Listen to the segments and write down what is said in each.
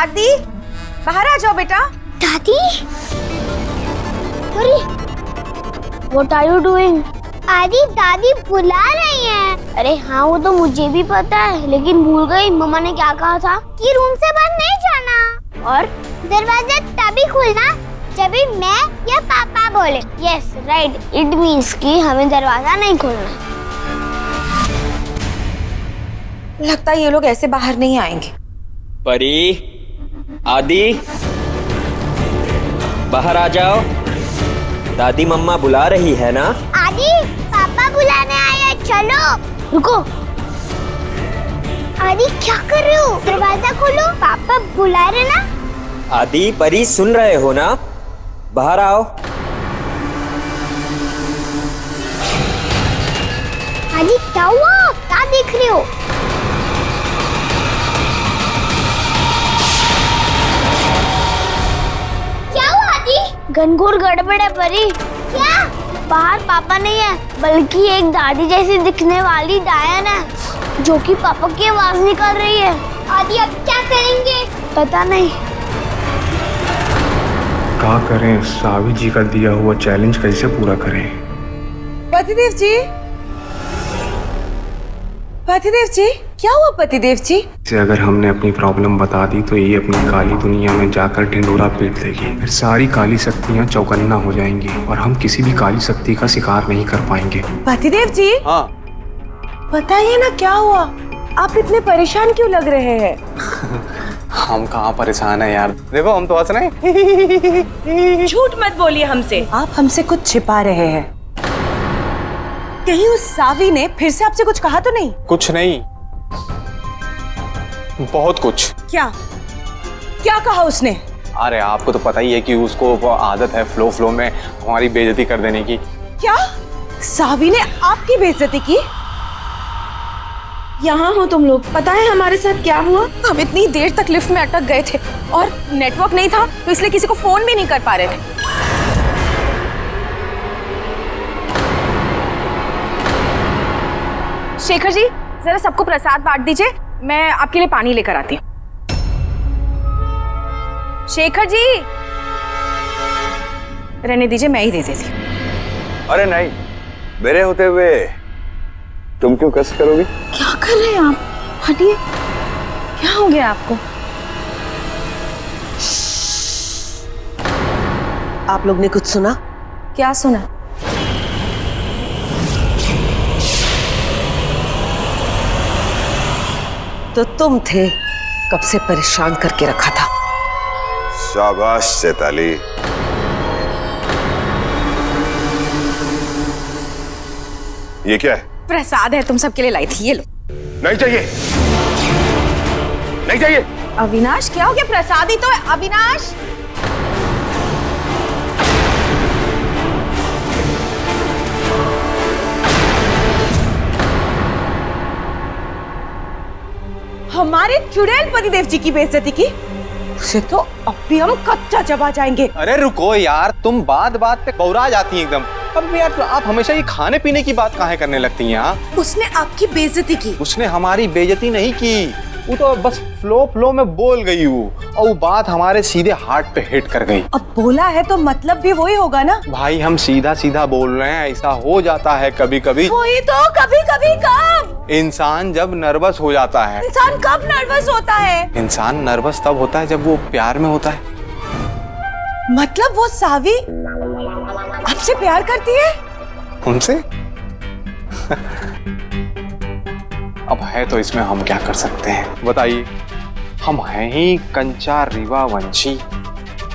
आदि, बाहर आ जाओ बेटा। दादी, अरे व्हाट आर यू डूइंग? आदि, दादी बुला रही हैं। अरे हाँ, वो तो मुझे भी पता है, लेकिन भूल गई मम्मा ने क्या कहा था कि रूम से बाहर नहीं जाना और दरवाजा तभी खुलना जब भी मैं या पापा बोले। यस राइट, इट मीन्स कि हमें दरवाजा नहीं खोलना। लगता है ये लोग ऐसे बाहर नहीं आएंगे। परी, आदि, बाहर आ जाओ। दादी मम्मा बुला रही है ना। आदि, पापा बुलाने आए हैं, चलो। रुको आदि, क्या कर रहे हो? दरवाजा खोलो, पापा बुला रहे ना। आदि, परी सुन रहे हो ना, बाहर आओ। आदि क्या हुआ? क्या देख रहे हो? क्या हुआ आदि? घनघोर गड़बड़ है परी। क्या? बाहर पापा नहीं है, बल्कि एक दादी जैसी दिखने वाली डायन है जो कि पापा की आवाज निकाल रही है। आदि अब क्या करेंगे? पता नहीं। क्या करें? सावी जी का दिया हुआ चैलेंज कैसे पूरा करें? पतिदेव जी, पतिदेव जी, क्या हुआ पतिदेव जी? इसे अगर हमने अपनी प्रॉब्लम बता दी तो ये अपनी काली दुनिया में जाकर ढिंडोरा पीट देगी। फिर सारी काली शक्तियाँ चौकन्ना हो जाएंगी और हम किसी भी काली शक्ति का शिकार नहीं कर पाएंगे। पतिदेव जी, हाँ बताइए ना क्या हुआ? आप इतने परेशान क्यों लग रहे हैं? हम कहाँ परेशान है यार, देखो हम तो हंस रहे हैं। झूठ मत बोलिए हमसे। आप हमसे कुछ छिपा रहे हैं। कहीं उस सावी ने फिर से आपसे कुछ कहा तो नहीं? कुछ नहीं, बहुत कुछ। क्या क्या कहा उसने? अरे आपको तो पता ही है कि उसको वो आदत है फ्लो में हमारी बेइज्जती कर देने की। क्या सावी ने आपकी बेइज्जती की? यहाँ हो तुम लोग, पता है हमारे साथ क्या हुआ? हम इतनी देर तक लिफ्ट में अटक गए थे और नेटवर्क नहीं था, तो इसलिए किसी को फोन भी नहीं कर पा रहे थे। शेखर जी, जरा सबको प्रसाद बांट दीजिए, मैं आपके लिए पानी लेकर आती हूँ। शेखर जी, रहने दीजिए, मैं ही दे देती हूँ। अरे नहीं, मेरे होते हुए तुम क्यों कष्ट करोगी? क्या कर रहे हैं आप? हटिए, क्या हो गया आपको? आप लोग ने कुछ सुना? क्या सुना? तो तुम थे, कब से परेशान करके रखा था। शाबाश चैताली। ये क्या है? प्रसाद है, तुम सबके लिए लाई थी, ये लो। नहीं चाहिए, नहीं चाहिए। अविनाश, क्या हो गया? प्रसाद ही तो है। अविनाश, हमारे चुड़ैल पतिदेव जी की बेइज्जती की, उसे तो अब भी हम कच्चा चबा जाएंगे। अरे रुको यार, तुम बात बात पे बौरा जाती हैं एकदम। अब यार आप हमेशा ये खाने पीने की बात काहे करने लगती हैं? उसने आपकी बेइज्जती की। उसने हमारी बेइज्जती नहीं की, वो तो बस फ्लो में बोल गई वो, और वो बात हमारे सीधे हार्ट पे हिट कर गई। अब बोला है तो मतलब भी वही होगा ना। भाई हम सीधा सीधा बोल रहे हैं, ऐसा हो जाता है कभी कभी। वही तो, कभी कभी कब? इंसान जब नर्वस हो जाता है। इंसान कब नर्वस होता है? इंसान नर्वस तब होता है जब वो प्यार में होता है। मतलब वो सावी आपसे प्यार करती है? उनसे? अब है तो इसमें हम क्या कर सकते हैं बताइए? हम हैं ही कंचा रीवा वंशी।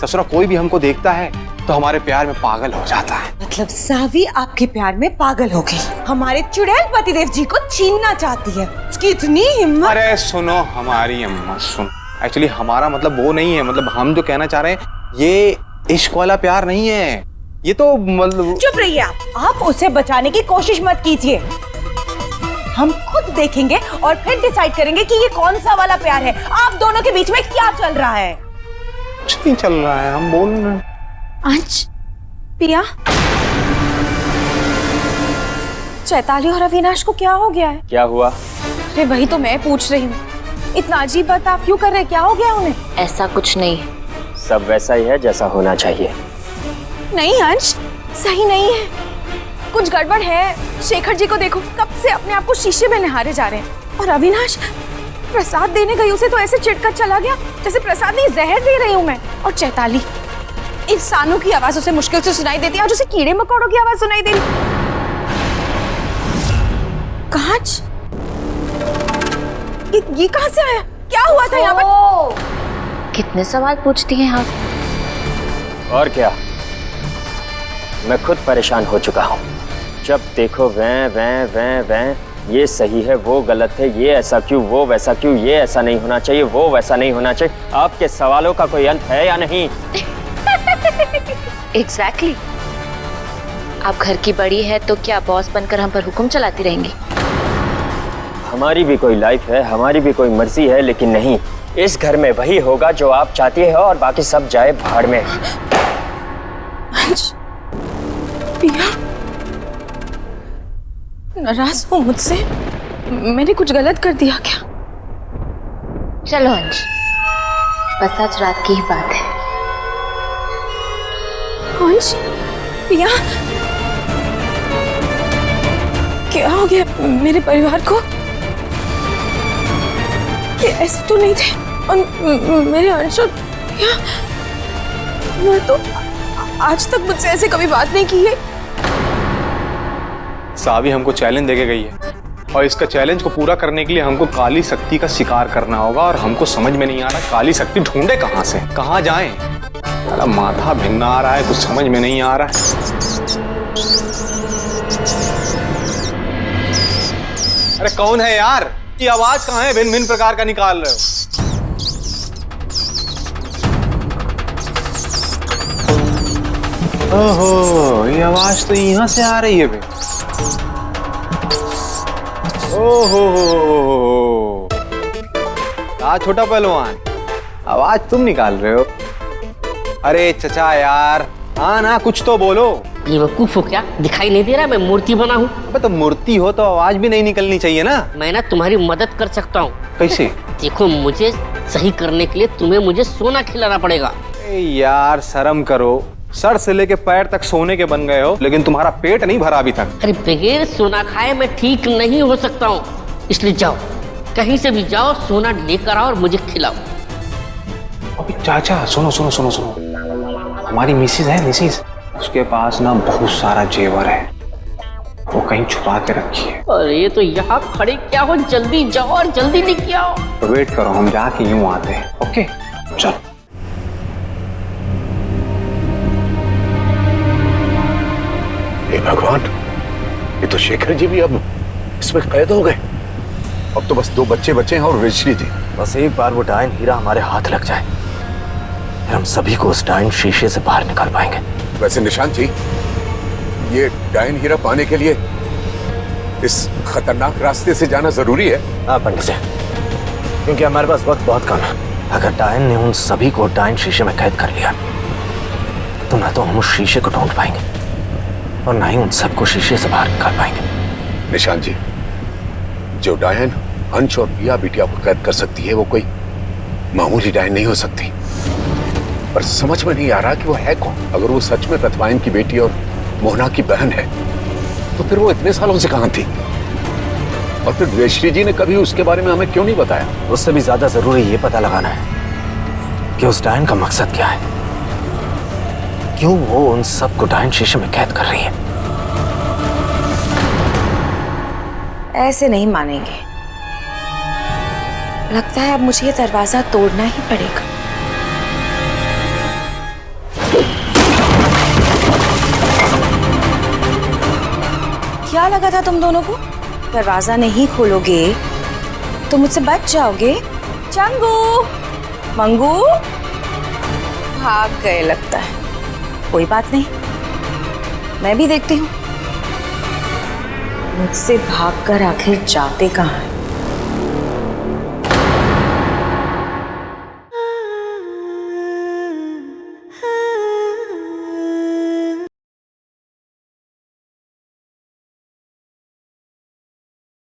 ससुरा कोई भी हमको देखता है तो हमारे प्यार में पागल हो जाता है। मतलब सावी आपके प्यार में पागल हो गई, हमारे चुड़ैल पतिदेव जी को छीनना चाहती है। उसकी इतनी हिम्मत। अरे सुनो हमारी अम्मा, सुन, एक्चुअली हमारा मतलब वो नहीं है, मतलब हम जो कहना चाह रहे हैं ये इश्क वाला प्यार नहीं है, ये तो मतलब। चुप रहिए आप उसे बचाने की कोशिश मत कीजिए। हम खुद देखेंगे और फिर डिसाइड करेंगे कि ये कौन सा वाला प्यार है। आप दोनों के बीच में क्या चल रहा है? कुछ नहीं चल रहा है, हम बोल रहे हैं। आज पिया, चैताली और अविनाश को क्या हो गया है? क्या हुआ? अरे वही तो मैं पूछ रही हूँ। इतना अजीब बर्ताव क्यों कर रहे हैं? क्या हो गया उन्हें? ऐसा कुछ नहीं। सब वैसा ही है जैसा होना चाहिए। नहीं अंश, सही नहीं है, कुछ गड़बड़ है। शेखर जी को देखो, कब से अपने आप को शीशे में निहारे जा रहे हैं। और अविनाश प्रसाद देने गई, उसे तो ऐसे चिढ़कर चला गया जैसे प्रसाद नहीं जहर दे रही हूं मैं। और चैताली, इंसानों की आवाज उसे मुश्किल से सुनाई देती है, आज उसे कीड़े मकोड़ों की आवाज सुनाई दे रही। कांच, ये कहां से आया? क्या हुआ था यहाँ पर? कितने सवाल पूछती हैं आप। और क्या, मैं खुद परेशान हो चुका हूँ। जब देखो वैं वैं वैं वैं, ये सही है वो गलत है, ये ऐसा क्यों वो वैसा क्यों, ये ऐसा नहीं होना चाहिए वो वैसा नहीं होना चाहिए। आपके सवालों का कोई अंत है या नहीं? एग्जैक्टली। आप घर की बड़ी है तो क्या बॉस बनकर हम पर हुक्म चलाती रहेंगी? हमारी भी कोई लाइफ है, हमारी भी कोई मर्जी है, लेकिन नहीं, इस घर में वही होगा जो आप चाहती है और बाकी सब जाए भाड़ में। पिया, नाराज हो मुझसे? मैंने कुछ गलत कर दिया क्या? चलो अंश, बस आज रात की ही बात है। अंश, पिया, क्या हो गया मेरे परिवार को? ये ऐसे तो नहीं थे। और मेरे अंश और पिया, मैं तो आज तक मुझसे ऐसे कभी बात नहीं की है। सावी हमको चैलेंज देके गई है और इसका चैलेंज को पूरा करने के लिए हमको काली शक्ति का शिकार करना होगा। और हमको समझ में नहीं आ रहा काली शक्ति ढूंढे कहां से, कहां जाएं। मेरा माथा भिन्ना आ रहा है, कुछ समझ में नहीं आ रहा है। अरे कौन है यार? ये आवाज कहां है? भिन्न भिन्न प्रकार का निकाल रहे हो। ओहो, ये आवाज तो यहाँ से आ रही है बे। ओहो, छोटा पहलवान, आवाज तुम निकाल रहे हो? अरे चचा यार, हाँ ना, कुछ तो बोलो। बेवकूफ हो क्या? दिखाई नहीं दे रहा मैं मूर्ति बना हूँ? अबे तो मूर्ति हो तो आवाज भी नहीं निकलनी चाहिए ना। मैं ना तुम्हारी मदद कर सकता हूँ। कैसे? देखो, मुझे सही करने के लिए तुम्हें मुझे सोना खिलाना पड़ेगा। यार शर्म करो, सर से लेके पैर तक सोने के बन गए हो, लेकिन तुम्हारा पेट नहीं भरा अभी तक। अरे बगैर सोना खाए मैं ठीक नहीं हो सकता हूँ, इसलिए जाओ, कहीं से भी जाओ, सोना लेकर आओ और मुझे खिलाओ। अभी चाचा सुनो सुनो सुनो सुनो, हमारी मिसिस है, मिसिस, उसके पास ना बहुत सारा जेवर है, वो कहीं छुपा के रखी है। अरे ये तो यहाँ खड़े क्या हो, जल्दी जाओ और जल्दी लेके आओ। तो वेट करो, हम जाके यूं आते हैं। ओके चलो। हे भगवान, ये तो शेखर जी भी अब इसमें कैद हो गए। अब तो बस 2 बच्चे बचे हैं और ऋषि जी। बस एक बार वो डायन हीरा हमारे हाथ लग जाए, फिर हम सभी को उस डायन शीशे से बाहर निकाल पाएंगे। वैसे निशांत जी, ये डायन हीरा पाने के लिए इस खतरनाक रास्ते से जाना जरूरी है? हाँ पंडित जी, क्योंकि हमारे पास वक्त बहुत कम है। अगर डायन ने उन सभी को डायन शीशे में कैद कर लिया तो ना तो हम उस शीशे को ढूंढ पाएंगे और ना ही उन सबको शीशे से बाहर निकाल पाएंगे। निशांत जी, जो डायन अंश और पिया बिटिया को कैद कर सकती है, वो कोई मामूली डायन नहीं हो सकती। पर समझ में नहीं आ रहा कि वो है कौन। अगर वो सच में प्रतिमायन की बेटी और मोहना की बहन है, तो फिर वो इतने सालों से कहां थी? और फिर ऋषि जी ने कभी उसके बारे में हमें क्यों नहीं बताया? उससे भी ज्यादा जरूरी ये पता लगाना है कि उस डायन का मकसद क्या है, क्यों वो उन सबको डायन शीशे में कैद कर रही है। ऐसे नहीं मानेंगे, लगता है अब मुझे ये दरवाजा तोड़ना ही पड़ेगा। क्या लगा था तुम दोनों को? दरवाजा नहीं खोलोगे तो मुझसे बच जाओगे। चंगू मंगू भाग गए लगता है। कोई बात नहीं, मैं भी देखती हूँ मुझसे भागकर आखिर जाते कहाँ हैं।